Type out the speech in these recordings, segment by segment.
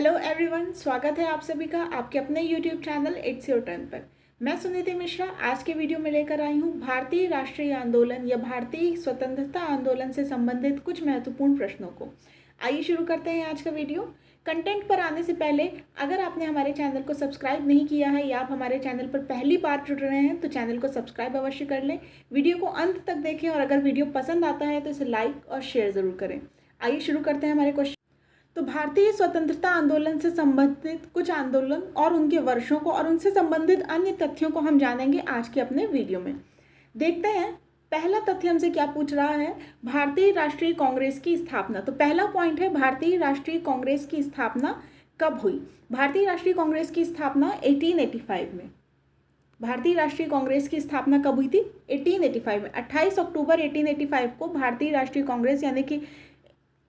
Hello everyone, स्वागत है आप सभी का आपके अपने YouTube channel it's your turn पर। मैं सुनीति मिश्रा आज के वीडियो में लेकर आई हूँ भारतीय राष्ट्रीय आंदोलन या भारतीय स्वतंत्रता आंदोलन से संबंधित कुछ महत्वपूर्ण प्रश्नों को। आइए शुरू करते हैं आज का वीडियो। कंटेंट पर आने से पहले अगर आपने हमारे चैनल को सब्सक्राइब नहीं किया है या आप हमारे चैनल पर पहली बार जुड़ रहे हैं तो चैनल को सब्सक्राइब अवश्य कर लें, वीडियो को अंत तक देखें और अगर वीडियो पसंद आता है तो इसे लाइक और शेयर ज़रूर करें। आइए शुरू करते हैं हमारे क्वेश्चन। तो भारतीय स्वतंत्रता आंदोलन से संबंधित कुछ आंदोलन और उनके वर्षों को और उनसे संबंधित अन्य तथ्यों को हम जानेंगे आज के अपने वीडियो में। देखते हैं पहला तथ्य हमसे क्या पूछ रहा है। भारतीय राष्ट्रीय कांग्रेस की स्थापना। तो पहला पॉइंट है भारतीय राष्ट्रीय कांग्रेस की स्थापना कब हुई। भारतीय राष्ट्रीय कांग्रेस की स्थापना 1885 में। भारतीय राष्ट्रीय कांग्रेस की स्थापना कब हुई थी? 1885 में। 28 अक्टूबर 1885 को भारतीय राष्ट्रीय कांग्रेस यानी कि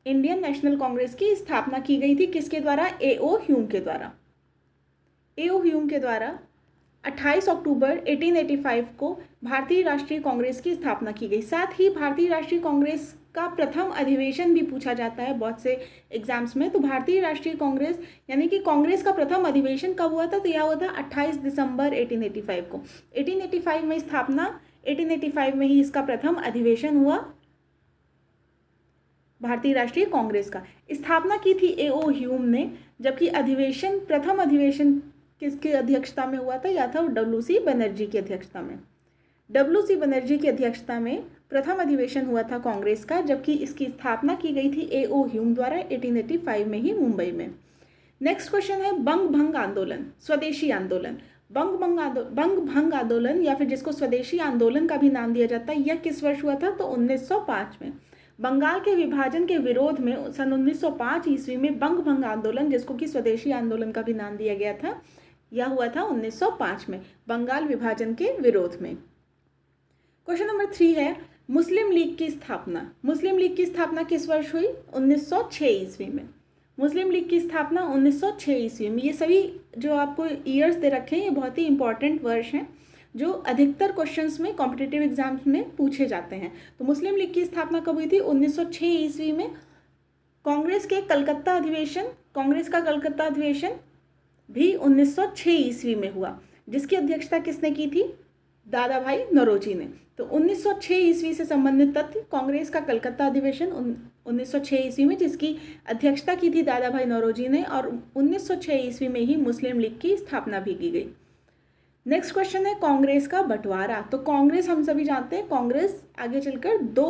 इंडियन नेशनल कांग्रेस की स्थापना की गई थी। किसके द्वारा? ए.ओ. ह्यूम के द्वारा। ए.ओ. ह्यूम के द्वारा 28 अक्टूबर 1885 को भारतीय राष्ट्रीय कांग्रेस की स्थापना की गई। साथ ही भारतीय राष्ट्रीय कांग्रेस का प्रथम अधिवेशन भी पूछा जाता है बहुत से एग्जाम्स में। तो भारतीय राष्ट्रीय कांग्रेस यानी कि कांग्रेस का प्रथम अधिवेशन कब हुआ था? तो यह हुआ था 28 दिसंबर 1885 को। 1885 में स्थापना, 1885 में ही इसका प्रथम अधिवेशन हुआ भारतीय राष्ट्रीय कांग्रेस का। स्थापना की थी ए.ओ. ह्यूम ने, जबकि अधिवेशन प्रथम अधिवेशन किसकी अध्यक्षता में हुआ था? या था डब्ल्यू.सी. बनर्जी की अध्यक्षता में। डब्ल्यू.सी. बनर्जी की अध्यक्षता में प्रथम अधिवेशन हुआ था कांग्रेस का, जबकि इसकी स्थापना की गई थी ए.ओ. ह्यूम द्वारा 1885 में ही मुंबई में। नेक्स्ट क्वेश्चन है बंग भंग आंदोलन, स्वदेशी आंदोलन। बंग भंग आंदोलन या फिर जिसको स्वदेशी आंदोलन का भी नाम दिया जाता है, यह किस वर्ष हुआ था? तो 1905 में। बंगाल के विभाजन के विरोध में सन 1905 ईस्वी में बंग भंग आंदोलन, जिसको कि स्वदेशी आंदोलन का भी नाम दिया गया था, यह हुआ था 1905 में बंगाल विभाजन के विरोध में। क्वेश्चन नंबर 3 है मुस्लिम लीग की स्थापना। मुस्लिम लीग की स्थापना किस वर्ष हुई? 1906 ईस्वी में। मुस्लिम लीग की स्थापना 1906 ईस्वी में। ये सभी जो आपको ईयर्स दे रखे हैं ये बहुत ही इंपॉर्टेंट वर्ष हैं जो अधिकतर क्वेश्चंस में कॉम्पिटिटिव एग्जाम्स में पूछे जाते हैं। तो मुस्लिम लीग की स्थापना कब हुई थी? 1906 ईस्वी में। कांग्रेस का कलकत्ता अधिवेशन भी 1906 ईस्वी में हुआ, जिसकी अध्यक्षता किसने की थी? दादा भाई नौरोजी ने। तो 1906 ईस्वी से संबंधित तथ्य, कांग्रेस का कलकत्ता अधिवेशन 1906 ईस्वी में, जिसकी अध्यक्षता की थी दादा भाई नौरोजी ने, और 1906 ईस्वी में ही मुस्लिम लीग की स्थापना भी की गई। नेक्स्ट क्वेश्चन है कांग्रेस का बंटवारा। तो कांग्रेस हम सभी जानते हैं, कांग्रेस आगे चलकर दो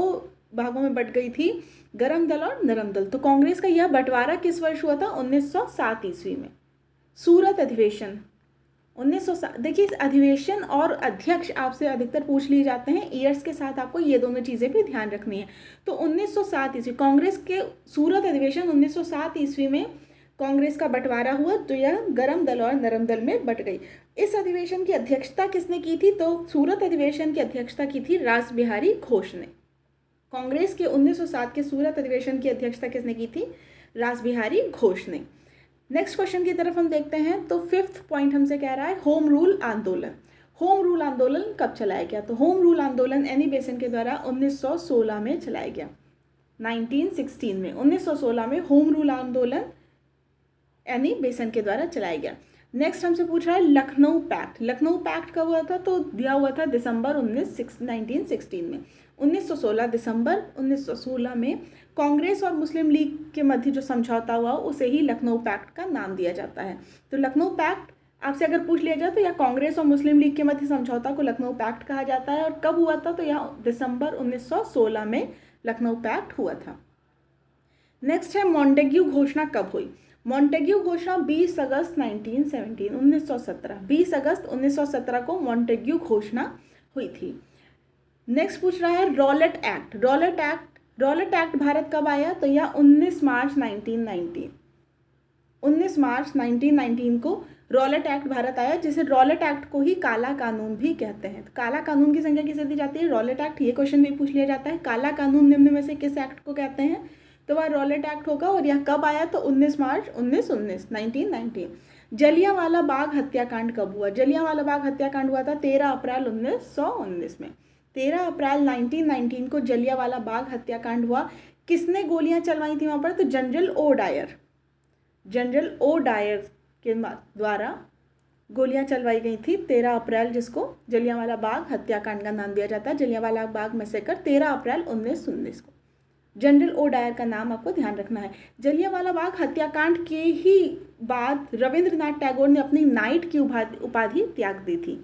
भागों में बट गई थी, गरम दल और नरम दल। तो कांग्रेस का यह बंटवारा किस वर्ष हुआ था? 1907 ईस्वी में। सूरत अधिवेशन 1907। देखिए, इस अधिवेशन और अध्यक्ष आपसे अधिकतर पूछ लिए जाते हैं, ईयर्स के साथ आपको ये दोनों चीज़ें भी ध्यान रखनी है। तो 1907 ईस्वी कांग्रेस के सूरत अधिवेशन 1907 ईस्वी में कांग्रेस का बंटवारा हुआ, तो यह गरम दल और नरम दल में बट गई। इस अधिवेशन की अध्यक्षता किसने की थी? तो सूरत अधिवेशन की अध्यक्षता की थी रासबिहारी घोष ने। कांग्रेस के 1907 के सूरत अधिवेशन की अध्यक्षता किसने की थी? रासबिहारी घोष ने। नेक्स्ट क्वेश्चन की तरफ हम देखते हैं। तो 5th पॉइंट हमसे कह रहा है होम रूल आंदोलन। होम रूल आंदोलन कब चलाया गया? तो होम रूल आंदोलन एनी बेसेंट के द्वारा 1916 में चलाया गया। 1916 में 1916 में होम रूल आंदोलन एनी बेसेंट के द्वारा चलाया गया। नेक्स्ट हमसे पूछ रहा है लखनऊ पैक्ट। लखनऊ पैक्ट कब हुआ था? तो दिया हुआ था दिसंबर 1916 में। 1916 दिसंबर 1916 में कांग्रेस और मुस्लिम लीग के मध्य जो समझौता हुआ उसे ही लखनऊ पैक्ट का नाम दिया जाता है। तो लखनऊ पैक्ट आपसे अगर पूछ लिया जाए तो यह कांग्रेस और मुस्लिम लीग के मध्य समझौता को लखनऊ पैक्ट कहा जाता है। और कब हुआ था? तो यह दिसंबर 1916 में लखनऊ पैक्ट हुआ था। नेक्स्ट है मॉन्टेग्यू घोषणा कब हुई? मॉन्टेग्यू घोषणा 20 अगस्त 1917 20 अगस्त 1917 को मॉन्टेग्यू घोषणा हुई थी। नेक्स्ट पूछ रहा है Rowlatt act. Rowlatt act Bharat कब आया? तो यह 19 मार्च 1919 को रॉलेट एक्ट भारत आया, जिसे रॉलेट एक्ट को ही काला कानून भी कहते हैं। तो काला कानून की संख्या किसे दी जाती है? Rowlatt act. ये क्वेश्चन भी पूछ लिया जाता है, काला कानून निम्न में से किस एक्ट को कहते हैं? तो वह रॉलेट एक्ट होगा। और यह कब आया? तो 19 मार्च 1919। जलियांवाला बाग हत्याकांड कब हुआ? जलियांवाला बाग हत्याकांड हुआ था 13 अप्रैल 1919 में। 13 अप्रैल 1919 को जलियांवाला बाग हत्याकांड हुआ। किसने गोलियां चलवाई थी वहां पर? तो general O Dyer. General O Dyer के द्वारा गोलियां चलवाई गई थी 13 अप्रैल, जिसको जलियांवाला बाग हत्याकांड का नाम दिया जाता है। जलियांवाला बाग मैसेकर 13 अप्रैल 1919 को। जनरल ओ डायर का नाम आपको ध्यान रखना है। जलियांवाला बाग हत्याकांड के ही बाद रविंद्रनाथ टैगोर ने अपनी नाइट की उपाधि त्याग दी थी।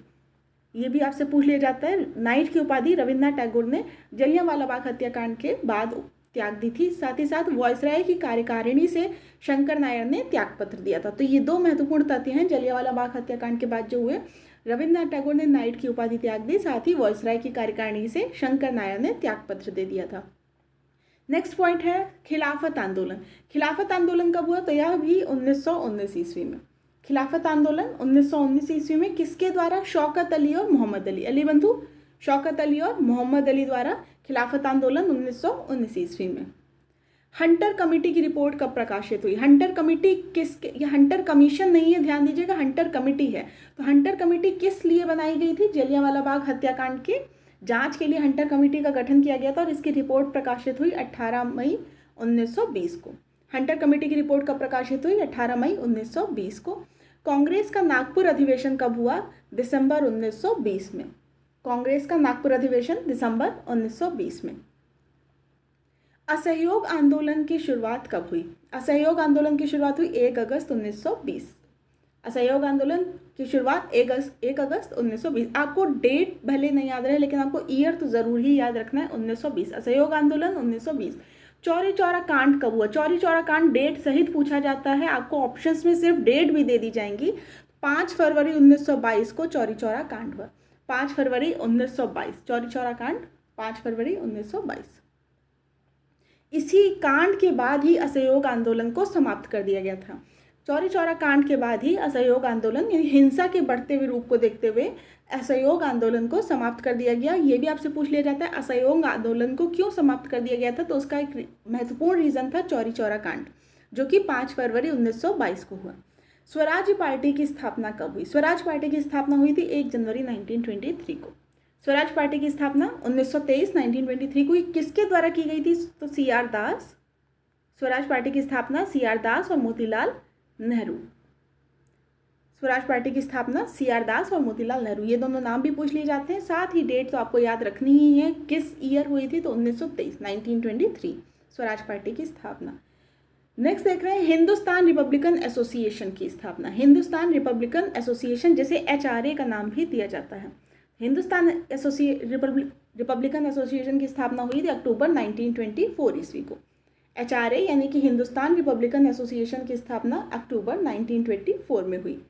ये भी आपसे पूछ लिया जाता है, नाइट की उपाधि रविंद्रनाथ टैगोर ने जलियांवाला बाग हत्याकांड के बाद त्याग दी थी। साथ ही साथ वॉयसराय की कार्यकारिणी से शंकर नायर ने त्यागपत्र दिया था। तो ये दो महत्वपूर्ण तथ्य हैं जलियांवाला बाग हत्याकांड के बाद जो हुए। रविंद्रनाथ टैगोर ने नाइट की उपाधि त्याग दी, साथ ही वॉयसराय की कार्यकारिणी से शंकर नायर ने त्यागपत्र दे दिया था। नेक्स्ट पॉइंट है खिलाफत आंदोलन। खिलाफत आंदोलन कब हुआ? तो यह भी 1919 ईस्वी में। खिलाफत आंदोलन 1919 ईस्वी में किसके द्वारा? शौकत अली और मोहम्मद अली, अली बंधु शौकत अली और मोहम्मद अली द्वारा खिलाफत आंदोलन 1919 ईस्वी में। हंटर कमेटी की रिपोर्ट कब प्रकाशित हुई? हंटर कमेटी किसके, ये हंटर कमीशन नहीं है, ध्यान दीजिएगा, हंटर कमेटी है। तो हंटर कमेटी किस लिए बनाई गई थी? जलियांवाला बाग हत्याकांड के जांच के लिए हंटर कमेटी का गठन किया गया था और इसकी रिपोर्ट प्रकाशित हुई 18 मई 1920 को। हंटर कमेटी की रिपोर्ट कब प्रकाशित हुई? 18 मई 1920 को। कांग्रेस का नागपुर अधिवेशन कब हुआ? दिसंबर 1920 में। कांग्रेस का नागपुर अधिवेशन दिसंबर 1920 में। असहयोग आंदोलन की शुरुआत कब हुई? असहयोग आंदोलन की शुरुआत हुई 1 अगस्त 1920। असहयोग आंदोलन की शुरुआत 1 अगस्त 1920। आपको डेट भले नहीं याद रहे लेकिन आपको ईयर तो ज़रूर ही याद रखना है, 1920। असहयोग आंदोलन 1920। चौरी चौरा कांड कब हुआ? चौरी चौरा कांड डेट सहित पूछा जाता है, आपको ऑप्शंस में सिर्फ डेट भी दे दी जाएंगी। 5 फरवरी 1922 को चौरी चौरा कांड हुआ। 5 फरवरी 1922 चौरी चौरा कांड, 5 फरवरी 1922। इसी कांड के बाद ही असहयोग आंदोलन को समाप्त कर दिया गया था। चौरी चौरा कांड के बाद ही असहयोग आंदोलन, यानी हिंसा के बढ़ते हुए रूप को देखते हुए असहयोग आंदोलन को समाप्त कर दिया गया। ये भी आपसे पूछ लिया जाता है असहयोग आंदोलन को क्यों समाप्त कर दिया गया था? तो उसका एक महत्वपूर्ण रीज़न था चौरी चौरा कांड, जो कि 5 फरवरी 1922 को हुआ। स्वराज पार्टी की स्थापना कब हुई? स्वराज पार्टी की स्थापना हुई थी 1 जनवरी 1923 को। स्वराज पार्टी की स्थापना 1923 को किसके द्वारा की गई थी? तो CR दास। स्वराज पार्टी की स्थापना CR दास और मोतीलाल नेहरू। स्वराज पार्टी की स्थापना CR दास और मोतीलाल नेहरू, ये दोनों नाम भी पूछ लिए जाते हैं। साथ ही डेट तो आपको याद रखनी ही है, किस ईयर हुई थी? तो 1923 स्वराज पार्टी की स्थापना। नेक्स्ट देख रहे हैं हिंदुस्तान रिपब्लिकन एसोसिएशन की स्थापना। हिंदुस्तान रिपब्लिकन एसोसिएशन, जैसे HRA का नाम भी दिया जाता है। हिंदुस्तान रिपब्लिकन एसोसिएशन की स्थापना हुई थी अक्टूबर 1924 ईस्वी को। HRA यानी कि हिंदुस्तान रिपब्लिकन एसोसिएशन की स्थापना अक्टूबर 1924 में हुई।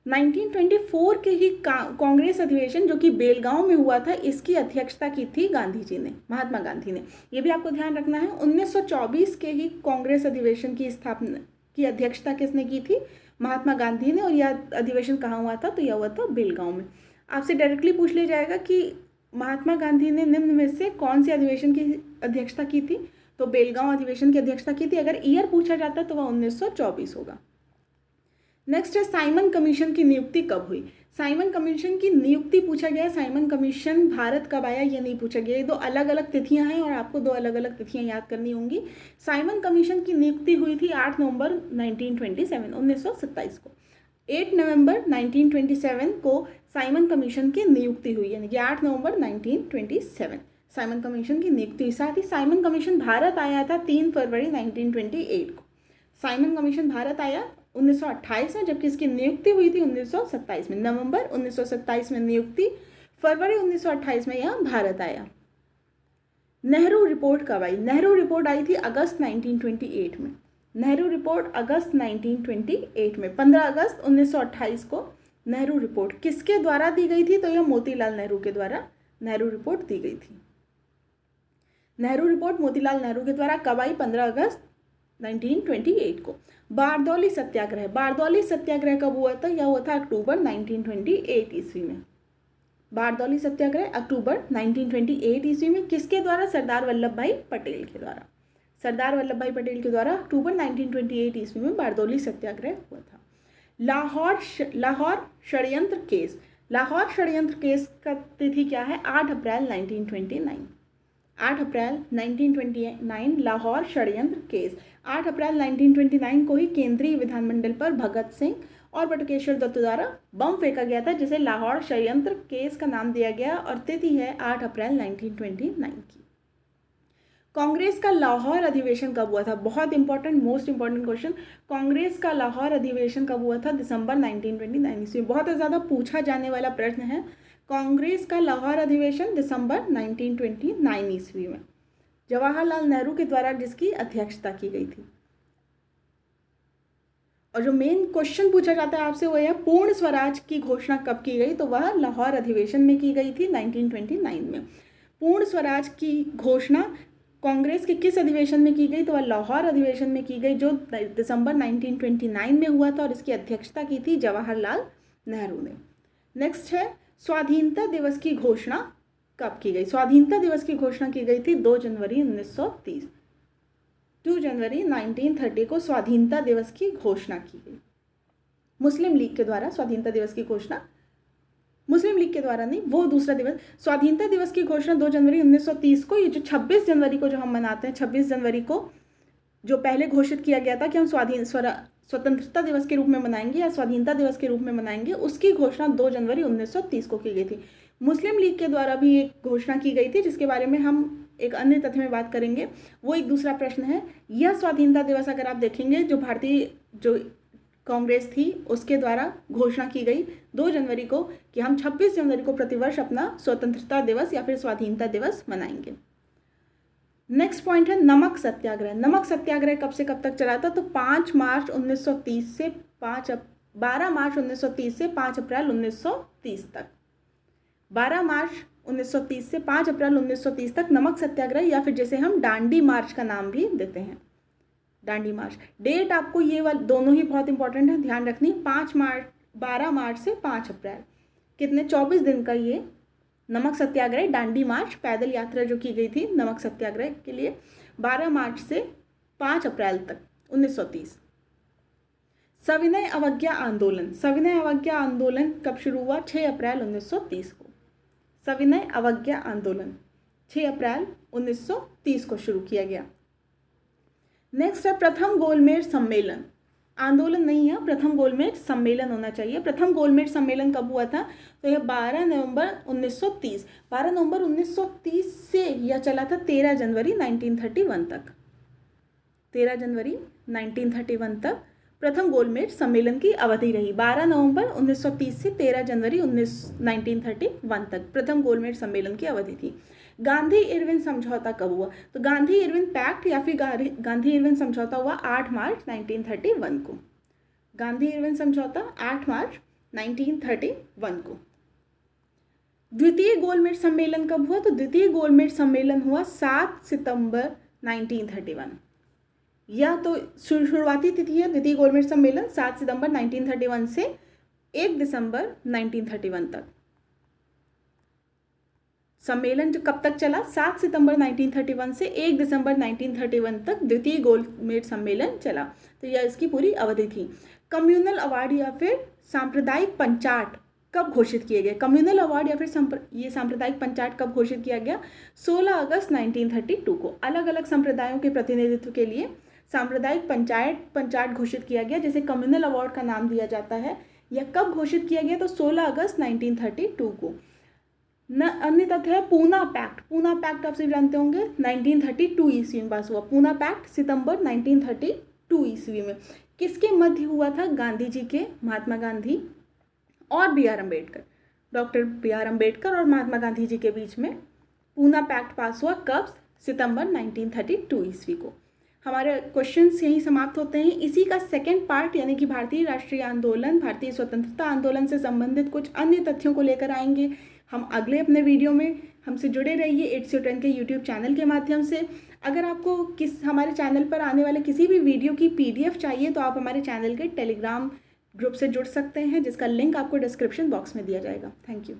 1924 के ही कांग्रेस अधिवेशन जो कि बेलगांव में हुआ था, इसकी अध्यक्षता की थी गांधी जी ने, महात्मा गांधी ने। ये भी आपको ध्यान रखना है। 1924 के ही कांग्रेस अधिवेशन की स्थापना की अध्यक्षता किसने की थी? महात्मा गांधी ने। और यह अधिवेशन कहाँ हुआ था? तो यह हुआ था बेलगांव में। आपसे डायरेक्टली पूछ लिया जाएगा कि महात्मा गांधी ने निम्न में से कौन से अधिवेशन की अध्यक्षता की थी? तो बेलगांव अधिवेशन की अध्यक्षता की थी। अगर ईयर पूछा जाता तो वह 1924 होगा। नेक्स्ट है साइमन कमीशन की नियुक्ति कब हुई? साइमन कमीशन की नियुक्ति पूछा गया। साइमन कमीशन भारत कब आया ये नहीं पूछा गया। ये दो अलग अलग तिथियां हैं और आपको दो अलग अलग तिथियां याद करनी होंगी। साइमन कमीशन की नियुक्ति हुई थी 8 नवंबर 1927 को। 8 नवंबर 1927 को साइमन कमीशन की नियुक्ति हुई, यानी कि 8 नवंबर 1927 साइमन कमीशन की नियुक्ति। साथ ही साइमन कमीशन भारत आया था 3 फरवरी 1928 को। साइमन कमीशन भारत आया 1928 में, जबकि इसकी नियुक्ति हुई थी 1927 में। नवंबर 1927 में नियुक्ति, फरवरी 1928 में यह भारत आया। नेहरू रिपोर्ट कब आई? नेहरू रिपोर्ट आई थी अगस्त 1928 में। नेहरू रिपोर्ट अगस्त 1928 में। 15 अगस्त 1928 को नेहरू रिपोर्ट किसके द्वारा दी गई थी? तो यह मोतीलाल नेहरू के द्वारा नेहरू रिपोर्ट दी गई थी। नेहरू रिपोर्ट मोतीलाल नेहरू के द्वारा कब आई? 15 अगस्त 1928 को। बारदौली सत्याग्रह, बारदौली सत्याग्रह कब हुआ था? यह हुआ था अक्टूबर 1928 ईस्वी में। बारदौली सत्याग्रह अक्टूबर 1928 ईस्वी में किसके द्वारा? सरदार वल्लभ भाई पटेल के द्वारा। सरदार वल्लभ भाई पटेल के द्वारा अक्टूबर 1928 ईस्वी में बारदौली सत्याग्रह हुआ था। लाहौर षड्यंत्र केस, लाहौर षड्यंत्र केस का तिथि क्या है? 8 अप्रैल 1929। 8 अप्रैल 1929 लाहौर षड्यंत्र केस। 8 अप्रैल 1929 को ही केंद्रीय विधानमंडल पर भगत सिंह और बटुकेश्वर दत्त द्वारा बम फेंका गया था, जिसे लाहौर षड्यंत्र केस का नाम दिया गया और तिथि है 8 अप्रैल 1929 की। कांग्रेस का लाहौर अधिवेशन कब हुआ था? बहुत important, most important question. Congress का लाहौर अधिवेशन कब हुआ था? दिसंबर 1929 ईस्वी। बहुत ज़्यादा पूछा जाने वाला प्रश्न है। कांग्रेस का लाहौर अधिवेशन दिसंबर 1929 ईस्वी में जवाहरलाल नेहरू के द्वारा जिसकी अध्यक्षता की गई थी। और जो मेन क्वेश्चन पूछा जाता है आपसे वो है पूर्ण स्वराज की घोषणा कब की गई? तो वह लाहौर अधिवेशन में की गई थी 1929 में। पूर्ण स्वराज की घोषणा कांग्रेस के किस अधिवेशन में की गई? तो वह लाहौर अधिवेशन में की गई, जो दिसंबर 1929 में हुआ था और इसकी अध्यक्षता की थी जवाहरलाल नेहरू ने। नेक्स्ट है स्वाधीनता दिवस की घोषणा कब की गई? स्वाधीनता दिवस की घोषणा की गई थी 2 जनवरी 1930। 2 जनवरी 1930 को स्वाधीनता दिवस की घोषणा की गई। मुस्लिम लीग के द्वारा स्वाधीनता दिवस की घोषणा, मुस्लिम लीग के द्वारा नहीं, वो दूसरा दिवस। स्वाधीनता दिवस की घोषणा 2 जनवरी 1930 को, ये जो 26 जनवरी को जो हम मनाते हैं, 26 जनवरी को जो पहले घोषित किया गया था कि हम स्वतंत्रता दिवस के रूप में मनाएंगे या स्वाधीनता दिवस के रूप में मनाएंगे, उसकी घोषणा 2 जनवरी 1930 को की गई थी। मुस्लिम लीग के द्वारा भी एक घोषणा की गई थी, जिसके बारे में हम एक अन्य तथ्य में बात करेंगे। वो एक दूसरा प्रश्न है। यह स्वाधीनता दिवस अगर आप देखेंगे जो कांग्रेस थी उसके द्वारा घोषणा की गई 2 जनवरी को कि हम 26 जनवरी को प्रतिवर्ष अपना स्वतंत्रता दिवस या फिर स्वाधीनता दिवस मनाएंगे। नेक्स्ट पॉइंट है नमक सत्याग्रह। नमक सत्याग्रह कब से कब तक चला था? तो 12 मार्च 1930 से 5 अप्रैल 1930 तक। 12 मार्च 1930 से 5 अप्रैल 1930 तक नमक सत्याग्रह, या फिर जैसे हम दांडी मार्च का नाम भी देते हैं, दांडी मार्च। डेट आपको ये वाले दोनों ही बहुत इंपॉर्टेंट है, ध्यान रखनी। 12 मार्च से 5 अप्रैल, कितने 24 दिन का ये नमक सत्याग्रह, दांडी मार्च, पैदल यात्रा जो की गई थी नमक सत्याग्रह के लिए, 12 मार्च से 5 अप्रैल तक 1930। सविनय अवज्ञा आंदोलन। सविनय अवज्ञा आंदोलन कब शुरू हुआ? 6 अप्रैल 1930 को। सविनय अवज्ञा आंदोलन 6 अप्रैल 1930 को शुरू किया गया। नेक्स्ट है प्रथम गोलमेज सम्मेलन। आंदोलन नहीं है, प्रथम गोलमेज सम्मेलन होना चाहिए। प्रथम गोलमेज सम्मेलन कब हुआ था? तो यह 12 नवंबर 1930। 12 नवंबर 1930 से यह चला था 13 जनवरी 1931 तक। 13 जनवरी 1931 तक प्रथम गोलमेज सम्मेलन की अवधि रही। 12 नवंबर 1930 से 13 जनवरी 1931 तक प्रथम गोलमेज सम्मेलन की अवधि थी। गांधी इरविन समझौता कब हुआ? तो गांधी इरविन पैक्ट या फिर गांधी इरविन समझौता हुआ 8 मार्च 1931 को। गांधी इरविन समझौता 8 मार्च 1931 को। द्वितीय गोलमेज सम्मेलन कब हुआ? तो द्वितीय गोलमेज सम्मेलन हुआ 7 सितंबर 1931। यह तो शुरुआती तिथि है द्वितीय गोलमेज सम्मेलन 7 सितंबर 1931 से 1 दिसंबर 1931 तक। सम्मेलन जो कब तक चला? 7 सितंबर 1931 से 1 दिसंबर 1931 तक द्वितीय गोलमेज सम्मेलन चला। तो यह इसकी पूरी अवधि थी। कम्युनल अवार्ड या फिर सांप्रदायिक पंचाट कब घोषित किए गए? कम्युनल अवार्ड या फिर ये सांप्रदायिक पंचाट कब घोषित किया गया? 16 अगस्त 1932 को। अलग अलग संप्रदायों के प्रतिनिधित्व के लिए सांप्रदायिक पंचाट घोषित किया गया, जिसे कम्युनल अवार्ड का नाम दिया जाता है। यह कब घोषित किया गया? तो 16 अगस्त 1932 को। अन्य तथ्य है पूना पैक्ट। पूना पैक्ट आप सभी जानते होंगे 1932 ईस्वी में पास हुआ। पूना पैक्ट सितंबर 1932 ईस्वी में किसके मध्य हुआ था? गांधी जी के, महात्मा गांधी और B R Ambedkar, doctor B R Ambedkar और महात्मा गांधी जी के बीच में पूना पैक्ट पास हुआ। कब? सितंबर 1932 ईस्वी को। हमारे क्वेश्चंस यहीं समाप्त होते हैं। इसी का सेकंड पार्ट यानी कि भारतीय राष्ट्रीय आंदोलन, भारतीय स्वतंत्रता आंदोलन से संबंधित कुछ अन्य तथ्यों को लेकर आएंगे हम अगले अपने वीडियो में। हमसे जुड़े रहिए 810 के यूट्यूब चैनल के माध्यम से। अगर आपको हमारे चैनल पर आने वाले किसी भी वीडियो की PDF चाहिए तो आप हमारे चैनल के टेलीग्राम ग्रुप से जुड़ सकते हैं, जिसका लिंक आपको डिस्क्रिप्शन बॉक्स में दिया जाएगा। Thank you.